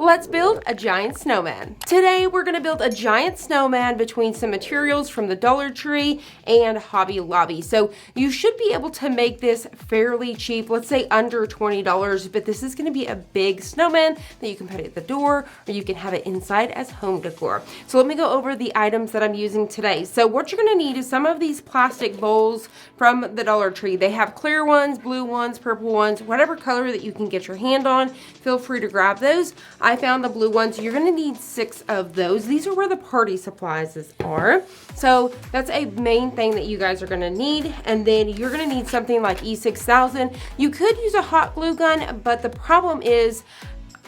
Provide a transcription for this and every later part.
Let's build a giant snowman. Today we're gonna build a giant snowman between some materials from the Dollar Tree and Hobby Lobby. So you should be able to make this fairly cheap, let's say under $20, but this is gonna be a big snowman that you can put at the door or you can have it inside as home decor. So let me go over the items that I'm using today. So what you're gonna need is some of these plastic bowls from the Dollar Tree. They have clear ones, blue ones, purple ones, whatever color that you can get your hand on. Feel free to grab those. I found the blue ones. You're gonna need 6 of those. These are where the party supplies are. So that's a main thing that you guys are gonna need. And then you're gonna need something like E6000. You could use a hot glue gun, but the problem is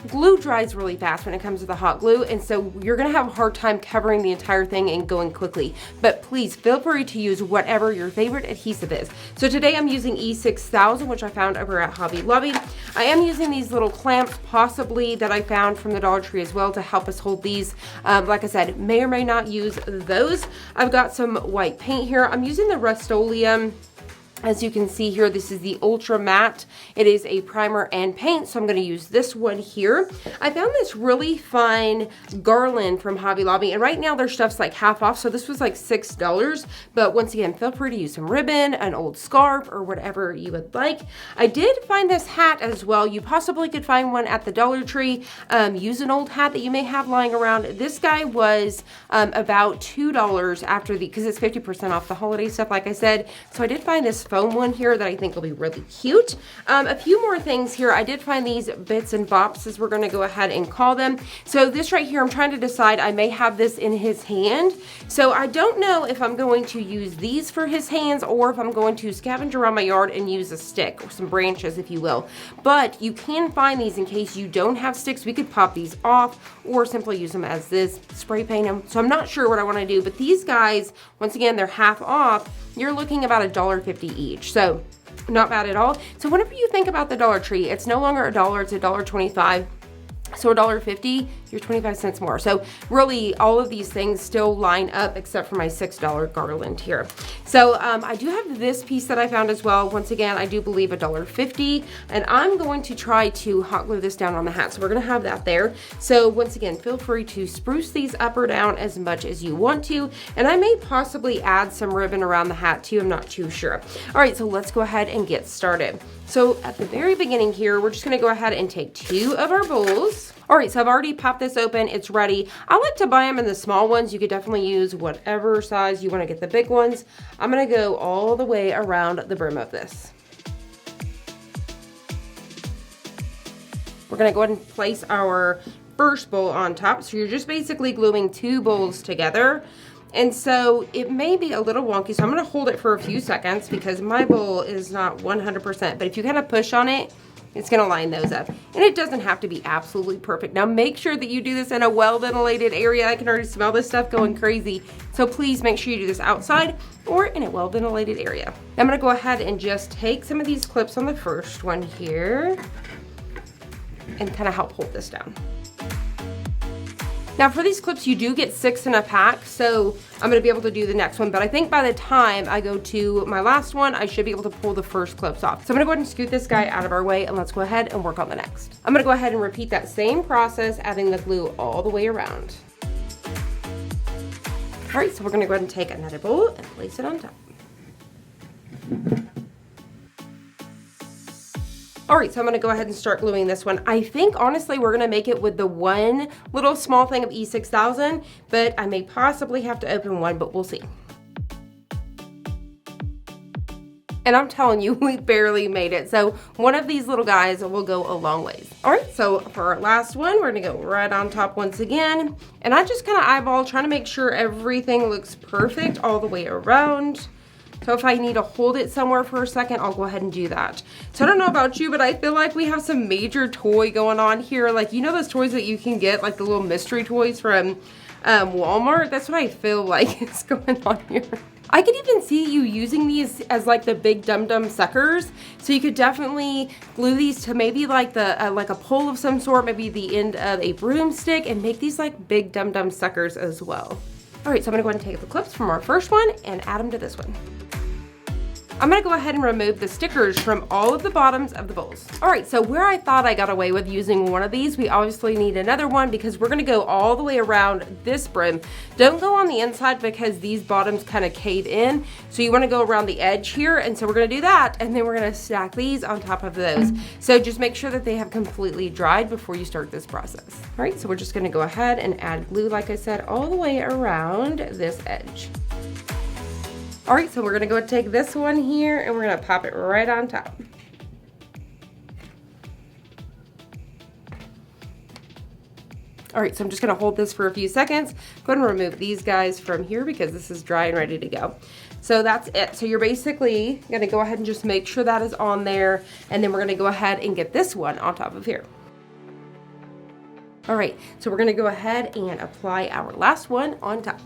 glue dries really fast when it comes to the hot glue, and so you're gonna have a hard time covering the entire thing and going quickly. But please feel free to use whatever your favorite adhesive is. So today I'm using E6000, which I found over at Hobby Lobby. I am using these little clamps possibly that I found from the Dollar Tree as well to help us hold these. Like I said, may or may not use those. I've got some white paint here. I'm using the Rust-Oleum. As you can see here, this is the Ultra Matte. It is a primer and paint, so I'm gonna use this one here. I found this really fun garland from Hobby Lobby, and right now their stuff's like half off, so this was like $6. But once again, feel free to use some ribbon, an old scarf, or whatever you would like. I did find this hat as well. You possibly could find one at the Dollar Tree. Use an old hat that you may have lying around. This guy was about $2 after because it's 50% off the holiday stuff, like I said. So I did find this foam one here that I think will be really cute. A few more things here. I did find these bits and bops, as we're going to go ahead and call them. So this right here, I'm trying to decide. I may have this in his hand. So I don't know if I'm going to use these for his hands or if I'm going to scavenge around my yard and use a stick or some branches, if you will. But you can find these in case you don't have sticks. We could pop these off or simply use them as this, spray paint them. So I'm not sure what I want to do, but these guys, once again, they're half off. You're looking about $1.50 each, so not bad at all. So whenever you think about the Dollar Tree, it's no longer $1, it's $1.25. So $1.50, you're 25 cents more. So really all of these things still line up except for my $6 garland here. So I do have this piece that I found as well. Once again, I do believe $1.50, and I'm going to try to hot glue this down on the hat. So we're gonna have that there. So once again, feel free to spruce these up or down as much as you want to. And I may possibly add some ribbon around the hat too, I'm not too sure. All right, so let's go ahead and get started. So at the very beginning here, we're just gonna go ahead and take 2 of our bowls. All right, so I've already popped this open, it's ready. I like to buy them in the small ones. You could definitely use whatever size you wanna get the big ones. I'm gonna go all the way around the brim of this. We're gonna go ahead and place our first bowl on top. So you're just basically gluing 2 bowls together. And so it may be a little wonky, so I'm gonna hold it for a few seconds because my bowl is not 100%, but if you kind of push on it, it's gonna line those up. And it doesn't have to be absolutely perfect. Now make sure that you do this in a well-ventilated area. I can already smell this stuff going crazy. So please make sure you do this outside or in a well-ventilated area. I'm gonna go ahead and just take some of these clips on the first one here and kind of help hold this down. Now for these clips, you do get 6 in a pack, so I'm gonna be able to do the next one, but I think by the time I go to my last one, I should be able to pull the first clips off. So I'm gonna go ahead and scoot this guy out of our way, and let's go ahead and work on the next. I'm gonna go ahead and repeat that same process, adding the glue all the way around. All right, so we're gonna go ahead and take another bowl and place it on top. All right, so I'm gonna go ahead and start gluing this one. I think honestly we're gonna make it with the one little small thing of E6000, but I may possibly have to open one, but we'll see. And I'm telling you, we barely made it. So one of these little guys will go a long ways. All right, so for our last one, we're gonna go right on top once again. And I just kind of eyeball, trying to make sure everything looks perfect all the way around. So if I need to hold it somewhere for a second, I'll go ahead and do that. So I don't know about you, but I feel like we have some major toy going on here. Like, you know those toys that you can get, like the little mystery toys from Walmart? That's what I feel like is going on here. I could even see you using these as like the big dum-dum suckers. So you could definitely glue these to maybe like the like a pole of some sort, maybe the end of a broomstick, and make these like big dum-dum suckers as well. All right, so I'm gonna go ahead and take the clips from our first one and add them to this one. I'm gonna go ahead and remove the stickers from all of the bottoms of the bowls. All right, so where I thought I got away with using one of these, we obviously need another one because we're gonna go all the way around this brim. Don't go on the inside because these bottoms kind of cave in. So you wanna go around the edge here, and so we're gonna do that, and then we're gonna stack these on top of those. So just make sure that they have completely dried before you start this process. All right, so we're just gonna go ahead and add glue, like I said, all the way around this edge. All right, so we're gonna go take this one here and we're gonna pop it right on top. All right, so I'm just gonna hold this for a few seconds. Go ahead and remove these guys from here because this is dry and ready to go. So that's it. So you're basically gonna go ahead and just make sure that is on there, and then we're gonna go ahead and get this one on top of here. All right, so we're gonna go ahead and apply our last one on top.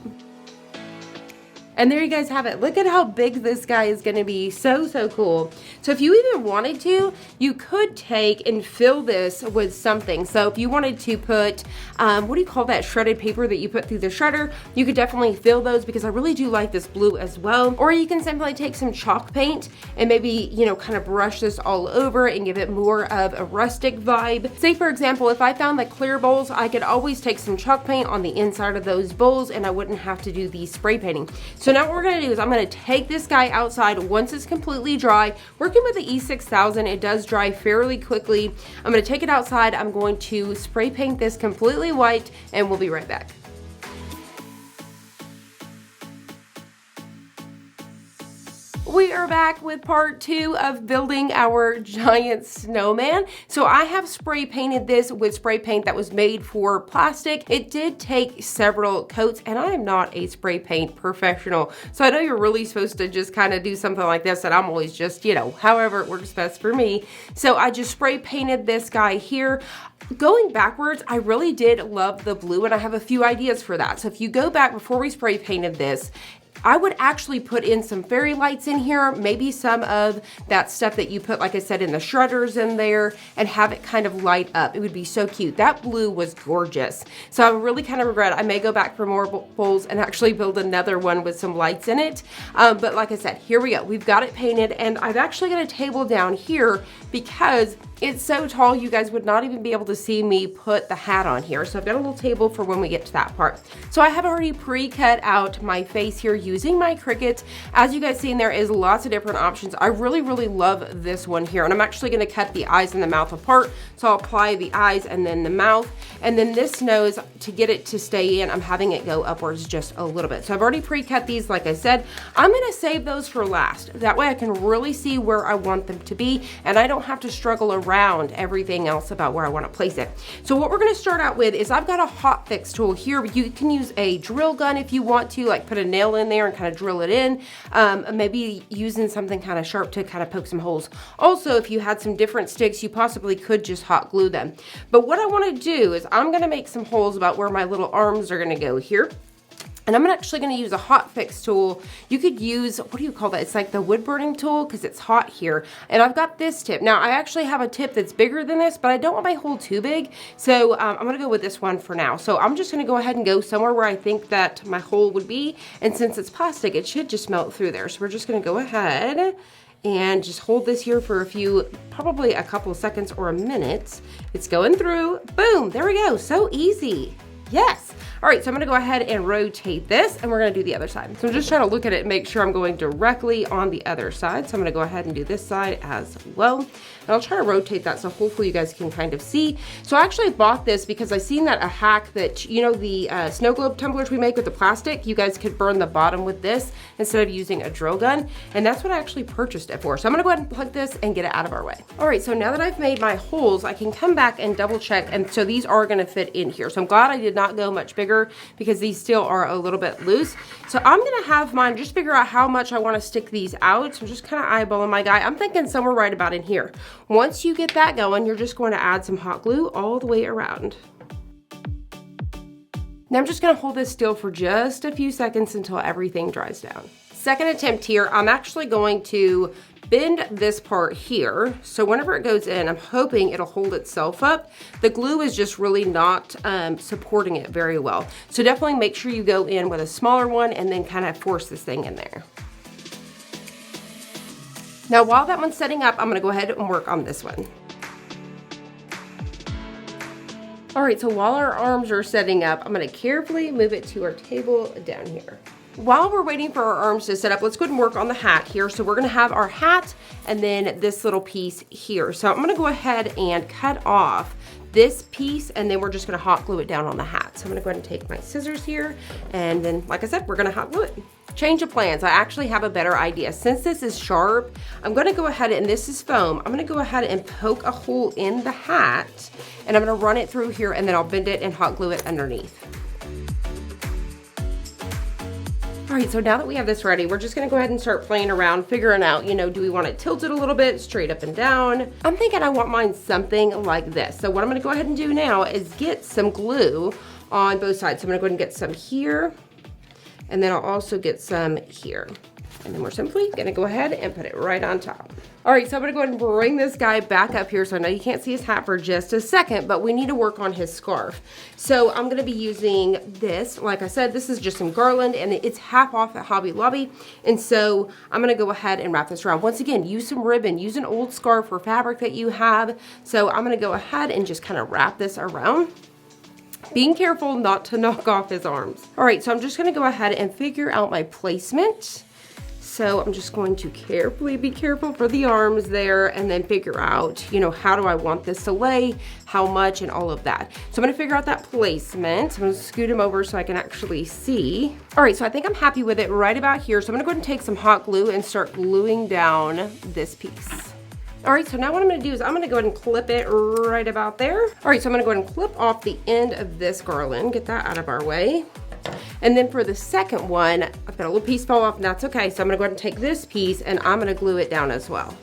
And there you guys have it. Look at how big this guy is gonna be. So, so cool. So if you even wanted to, you could take and fill this with something. So if you wanted to put, what do you call that shredded paper that you put through the shredder? You could definitely fill those because I really do like this blue as well. Or you can simply take some chalk paint and maybe, you know, kind of brush this all over and give it more of a rustic vibe. Say for example, if I found the clear bowls, I could always take some chalk paint on the inside of those bowls and I wouldn't have to do the spray painting. So now what we're gonna do is I'm gonna take this guy outside once it's completely dry. Working with the E6000, it does dry fairly quickly. I'm gonna take it outside, I'm going to spray paint this completely white, and we'll be right back. We are back with part 2 of building our giant snowman. So I have spray painted this with spray paint that was made for plastic. It did take several coats, and I am not a spray paint professional. So I know you're really supposed to just kind of do something like this, and I'm always just, you know, however it works best for me. So I just spray painted this guy here. Going backwards, I really did love the blue, and I have a few ideas for that. So if you go back before we spray painted this, I would actually put in some fairy lights in here, maybe some of that stuff that you put, like I said, in the shredders in there, and have it kind of light up. It would be so cute. That blue was gorgeous. So I really kind of regret I may go back for more bowls and actually build another one with some lights in it. But like I said, here we go. We've got it painted, and I've actually got a table down here because it's so tall you guys would not even be able to see me put the hat on here. So I've got a little table for when we get to that part. So I have already pre-cut out my face here using my Cricut. As you guys see, there is lots of different options. I really, really love this one here. And I'm actually gonna cut the eyes and the mouth apart. So I'll apply the eyes and then the mouth. And then this nose, to get it to stay in, I'm having it go upwards just a little bit. So I've already pre-cut these, like I said. I'm gonna save those for last. That way I can really see where I want them to be, and I don't have to struggle around everything else about where I want to place it. So what we're going to start out with is I've got a hot fix tool here. You can use a drill gun if you want to, like put a nail in there and kind of drill it in. Maybe using something kind of sharp to kind of poke some holes. Also, if you had some different sticks, you possibly could just hot glue them. But what I want to do is I'm going to make some holes about where my little arms are going to go here. And I'm actually going to use a hot fix tool. You could use, what do you call that? It's like the wood burning tool because it's hot here. And I've got this tip. Now, I actually have a tip that's bigger than this, but I don't want my hole too big. So I'm going to go with this one for now. So I'm just going to go ahead and go somewhere where I think that my hole would be. And since it's plastic, it should just melt through there. So we're just going to go ahead and just hold this here for a few, probably a couple of seconds or a minute. It's going through. Boom, there we go. So easy. Yes. All right, so I'm gonna go ahead and rotate this, and we're gonna do the other side. So I'm just trying to look at it and make sure I'm going directly on the other side. So I'm gonna go ahead and do this side as well. And I'll try to rotate that so hopefully you guys can kind of see. So I actually bought this because I seen that a hack that, you know, the snow globe tumblers we make with the plastic, you guys could burn the bottom with this instead of using a drill gun. And that's what I actually purchased it for. So I'm gonna go ahead and plug this and get it out of our way. All right, so now that I've made my holes, I can come back and double check. And so these are gonna fit in here. So I'm glad I did not go much bigger because these still are a little bit loose. So I'm gonna have mine just figure out how much I wanna stick these out. So I'm just kind of eyeballing my guy. I'm thinking somewhere right about in here. Once you get that going, you're just going to add some hot glue all the way around. Now I'm just gonna hold this still for just a few seconds until everything dries down. Second attempt here, I'm actually going to bend this part here. So whenever it goes in, I'm hoping it'll hold itself up. The glue is just really not supporting it very well. So definitely make sure you go in with a smaller one and then kind of force this thing in there. Now while that one's setting up, I'm gonna go ahead and work on this one. All right, so while our arms are setting up, I'm gonna carefully move it to our table down here. While we're waiting for our arms to set up, let's go ahead and work on the hat here. So we're gonna have our hat and then this little piece here. So I'm gonna go ahead and cut off this piece, and then we're just gonna hot glue it down on the hat. So I'm gonna go ahead and take my scissors here, and then, like I said, we're gonna hot glue it. Change of plans, I actually have a better idea. Since this is sharp, I'm gonna go ahead, and this is foam, I'm gonna go ahead and poke a hole in the hat, and I'm gonna run it through here, and then I'll bend it and hot glue it underneath. All right, so now that we have this ready, we're just gonna go ahead and start playing around, figuring out, you know, do we want it tilted a little bit, straight up and down? I'm thinking I want mine something like this. So what I'm gonna go ahead and do now is get some glue on both sides. So I'm gonna go ahead and get some here, and then I'll also get some here. And then we're simply gonna go ahead and put it right on top. All right, so I'm gonna go ahead and bring this guy back up here. So I know you can't see his hat for just a second, but we need to work on his scarf. So I'm gonna be using this. Like I said, this is just some garland, and it's half off at Hobby Lobby. And so I'm gonna go ahead and wrap this around. Once again, use some ribbon, use an old scarf or fabric that you have. So I'm gonna go ahead and just kind of wrap this around, being careful not to knock off his arms. All right, so I'm just gonna go ahead and figure out my placement. So I'm just going to carefully be careful for the arms there, and then figure out, you know, how do I want this to lay, how much, and all of that. So I'm gonna figure out that placement. I'm gonna scoot him over so I can actually see. All right, so I think I'm happy with it right about here. So I'm gonna go ahead and take some hot glue and start gluing down this piece. All right, so now what I'm gonna do is I'm gonna go ahead and clip it right about there. All right, so I'm gonna go ahead and clip off the end of this garland, get that out of our way. And then for the second one, I've got a little piece fall off, and that's okay. So I'm gonna go ahead and take this piece, and I'm gonna glue it down as well.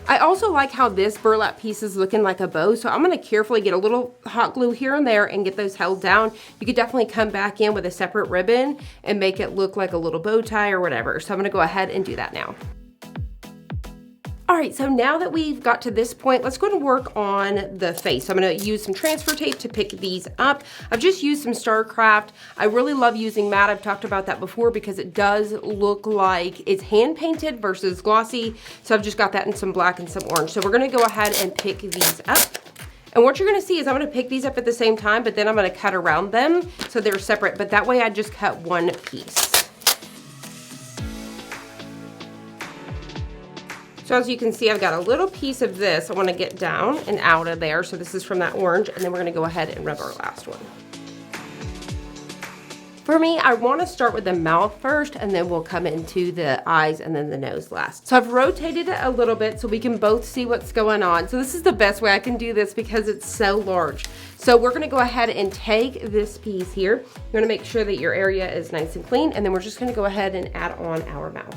I also like how this burlap piece is looking like a bow, so I'm gonna carefully get a little hot glue here and there and get those held down. You could definitely come back in with a separate ribbon and make it look like a little bow tie or whatever. So I'm gonna go ahead and do that now. All right, so now that we've got to this point, let's go ahead and work on the face. So I'm gonna use some transfer tape to pick these up. I've just used some StarCraft. I really love using matte. I've talked about that before because it does look like it's hand painted versus glossy. So I've just got that in some black and some orange. So we're gonna go ahead and pick these up. And what you're gonna see is I'm gonna pick these up at the same time, but then I'm gonna cut around them so they're separate, but that way I just cut one piece. So as you can see, I've got a little piece of this I want to get down and out of there. So this is from that orange, and then we're going to go ahead and rub our last one. For me, I want to start with the mouth first, and then we'll come into the eyes and then the nose last. So I've rotated it a little bit so we can both see what's going on. So this is the best way I can do this because it's so large. So we're going to go ahead and take this piece here. You're going to make sure that your area is nice and clean, and then we're just going to go ahead and add on our mouth.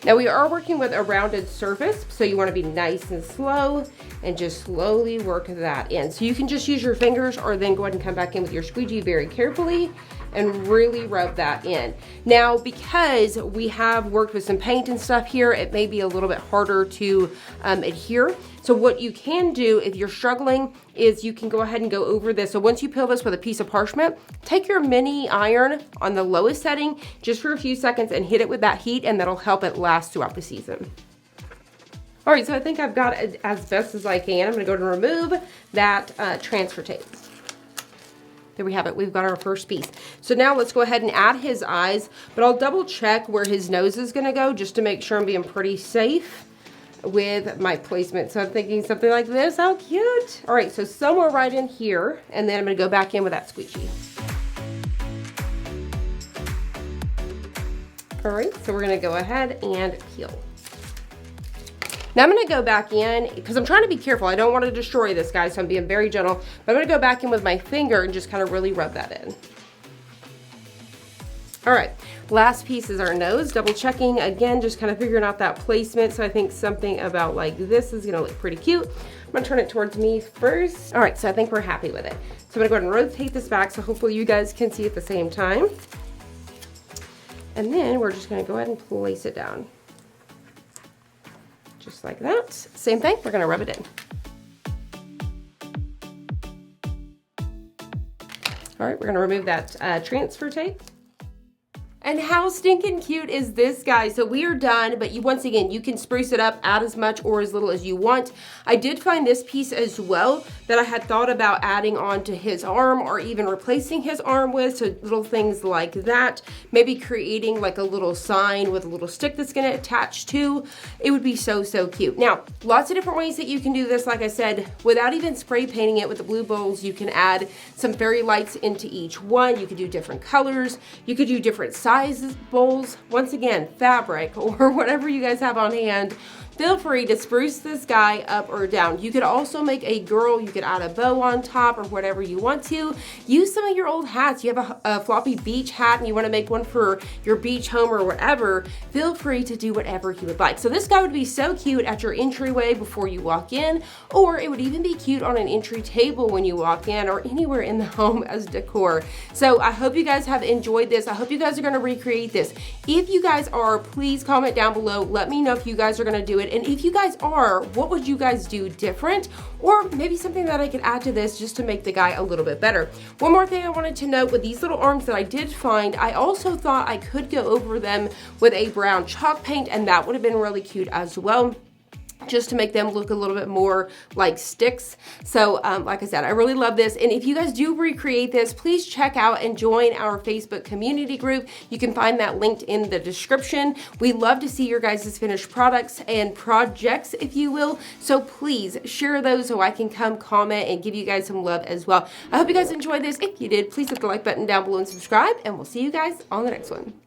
Now we are working with a rounded surface, so you want to be nice and slow and just slowly work that in. So you can just use your fingers or then go ahead and come back in with your squeegee very carefully and really rub that in. Now, because we have worked with some paint and stuff here, it may be a little bit harder to adhere. So what you can do if you're struggling is you can go ahead and go over this. So once you peel this with a piece of parchment, take your mini iron on the lowest setting just for a few seconds and hit it with that heat, and that'll help it last throughout the season. All right, so I think I've got it as best as I can. I'm gonna go and remove that transfer tape. There we have it, we've got our first piece. So now let's go ahead and add his eyes, but I'll double check where his nose is gonna go just to make sure I'm being pretty safe with my placement. So I'm thinking something like this, how cute. All right, so somewhere right in here, and then I'm gonna go back in with that squeegee. All right, so we're gonna go ahead and peel. Now I'm gonna go back in, because I'm trying to be careful. I don't want to destroy this, guy, so I'm being very gentle. But I'm gonna go back in with my finger and just kind of really rub that in. All right, last piece is our nose. Double checking, again, just kind of figuring out that placement. So I think something about like this is gonna look pretty cute. I'm gonna turn it towards me first. All right, so I think we're happy with it. So I'm gonna go ahead and rotate this back so hopefully you guys can see at the same time. And then we're just gonna go ahead and place it down. Just like that. Same thing, we're gonna rub it in. All right, we're gonna remove that transfer tape. And how stinking cute is this, guy? So we are done, but once again, you can spruce it up, add as much or as little as you want. I did find this piece as well that I had thought about adding on to his arm or even replacing his arm with, so little things like that. Maybe creating like a little sign with a little stick that's gonna attach to. It would be so, so cute. Now, lots of different ways that you can do this. Like I said, without even spray painting it with the blue bowls, you can add some fairy lights into each one. You could do different colors. You could do different sizes bowls. Once again, fabric or whatever you guys have on hand. Feel free to spruce this guy up or down. You could also make a girl, you could add a bow on top or whatever you want to. Use some of your old hats. You have a floppy beach hat and you want to make one for your beach home or whatever. Feel free to do whatever you would like. So this guy would be so cute at your entryway before you walk in, or it would even be cute on an entry table when you walk in or anywhere in the home as decor. So I hope you guys have enjoyed this. I hope you guys are going to recreate this. If you guys are, please comment down below. Let me know if you guys are going to do it. And if you guys are, what would you guys do different? Or maybe something that I could add to this just to make the guy a little bit better. One more thing I wanted to note with these little arms that I did find, I also thought I could go over them with a brown chalk paint, and that would have been really cute as well, just to make them look a little bit more like sticks. So like I said, I really love this. And if you guys do recreate this, please check out and join our Facebook community group. You can find that linked in the description. We love to see your guys' finished products and projects, if you will. So please share those so I can come comment and give you guys some love as well. I hope you guys enjoyed this. If you did, please hit the like button down below and subscribe, and we'll see you guys on the next one.